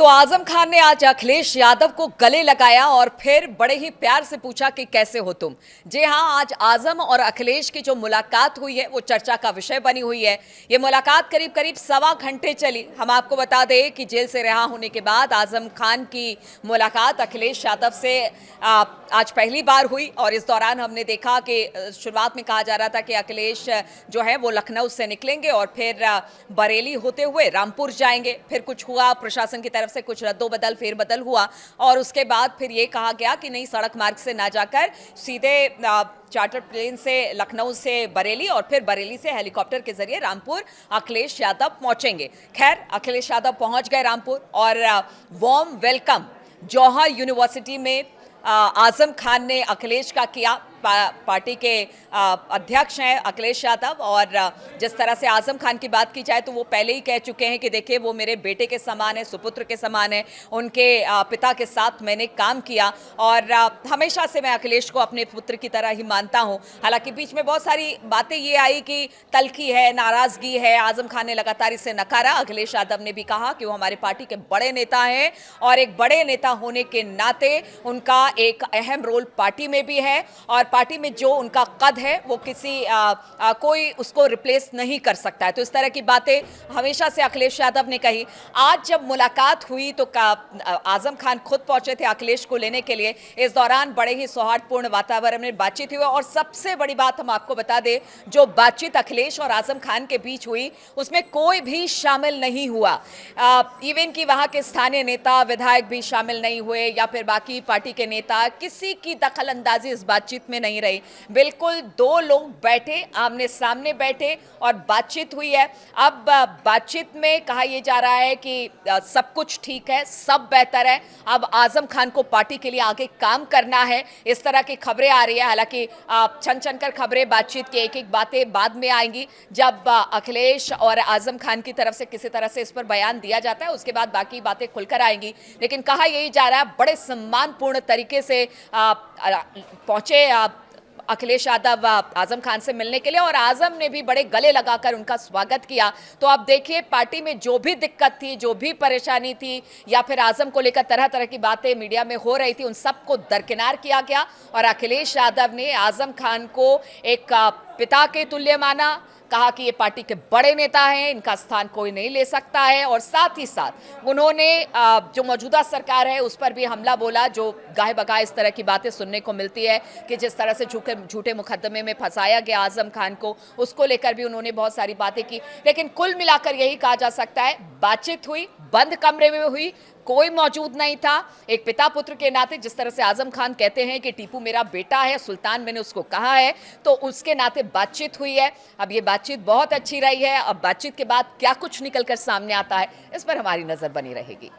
तो आजम खान ने आज अखिलेश यादव को गले लगाया और फिर बड़े ही प्यार से पूछा कि कैसे हो तुम। जी हां, आज आजम और अखिलेश की जो मुलाकात हुई है वो चर्चा का विषय बनी हुई है। ये मुलाकात करीब करीब 1.25 घंटे चली। हम आपको बता दें कि जेल से रिहा होने के बाद आजम खान की मुलाकात अखिलेश यादव से आज पहली बार हुई और इस दौरान हमने देखा कि शुरुआत में कहा जा रहा था कि अखिलेश जो है वो लखनऊ से निकलेंगे और फिर बरेली होते हुए रामपुर जाएंगे। फिर कुछ हुआ, प्रशासन की तरफ से कुछ रद्दोबदल फेरबदल हुआ और उसके बाद फिर ये कहा गया कि नहीं, सड़क मार्ग से ना जाकर सीधे चार्टर प्लेन से लखनऊ से बरेली और फिर बरेली से हेलीकॉप्टर के जरिए रामपुर अखिलेश यादव पहुंचेंगे। खैर, अखिलेश यादव पहुंच गए रामपुर और वार्म वेलकम जौहर यूनिवर्सिटी में आजम खान ने अखिलेश का किया। पार्टी के अध्यक्ष हैं अखिलेश यादव और जिस तरह से आजम खान की बात की जाए तो वो पहले ही कह चुके हैं कि देखिए, वो मेरे बेटे के समान है, सुपुत्र के समान है। उनके पिता के साथ मैंने काम किया और हमेशा से मैं अखिलेश को अपने पुत्र की तरह ही मानता हूं। हालांकि बीच में बहुत सारी बातें ये आई कि तल्खी है, नाराजगी है। आजम खान ने लगातार इसे नकारा। अखिलेश यादव ने भी कहा कि वो हमारे पार्टी के बड़े नेता हैं और एक बड़े नेता होने के नाते उनका एक अहम रोल पार्टी में भी है और पार्टी में जो उनका कद है वो किसी कोई उसको रिप्लेस नहीं कर सकता है। तो इस तरह की बातें हमेशा से अखिलेश यादव ने कही। आज जब मुलाकात हुई तो आजम खान खुद पहुंचे थे अखिलेश को लेने के लिए। इस दौरान बड़े ही सौहार्दपूर्ण वातावरण में बातचीत हुई और सबसे बड़ी बात हम आपको बता दें, जो बातचीत अखिलेश और आजम खान के बीच हुई उसमें कोई भी शामिल नहीं हुआ। इवन कि वहां के स्थानीय नेता विधायक भी शामिल नहीं हुए या फिर बाकी पार्टी के नेता, किसी की दखल अंदाजी इस बातचीत में नहीं रही। बिल्कुल दो लोग बैठे, आमने सामने बैठे और बातचीत हुई है। अब बातचीत में कहा यह जा रहा है कि सब कुछ ठीक है, सब बेहतर है। अब आजम खान को पार्टी के लिए आगे काम करना है, इस तरह की खबरें आ रही है। हालांकि छन छन कर खबरें, बातचीत की एक एक बातें बाद में आएंगी जब अखिलेश और आजम खान की तरफ से किसी तरह से इस पर बयान दिया जाता है, उसके बाद बाकी बातें खुलकर आएंगी। लेकिन कहा यही जा रहा है, बड़े सम्मानपूर्ण तरीके से पहुंचे अखिलेश यादव आजम खान से मिलने के लिए और आजम ने भी बड़े गले लगाकर उनका स्वागत किया। तो आप देखिए, पार्टी में जो भी दिक्कत थी, जो भी परेशानी थी या फिर आजम को लेकर तरह तरह की बातें मीडिया में हो रही थी, उन सबको दरकिनार किया गया और अखिलेश यादव ने आजम खान को एक पिता के तुल्य माना। कहा कि ये पार्टी के बड़े नेता हैं, इनका स्थान कोई नहीं ले सकता है और साथ ही साथ उन्होंने जो मौजूदा सरकार है उस पर भी हमला बोला। जो गाहे बगाए इस तरह की बातें सुनने को मिलती है कि जिस तरह से झूठे मुकदमे में फंसाया गया आजम खान को, उसको लेकर भी उन्होंने बहुत सारी बातें की। लेकिन कुल मिलाकर यही कहा जा सकता है, बातचीत हुई, बंद कमरे में हुई, कोई मौजूद नहीं था। एक पिता पुत्र के नाते, जिस तरह से आजम खान कहते हैं कि टीपू मेरा बेटा है, सुल्तान मैंने उसको कहा है, तो उसके नाते बातचीत हुई है। अब ये बातचीत बहुत अच्छी रही है। अब बातचीत के बाद क्या कुछ निकलकर सामने आता है, इस पर हमारी नजर बनी रहेगी।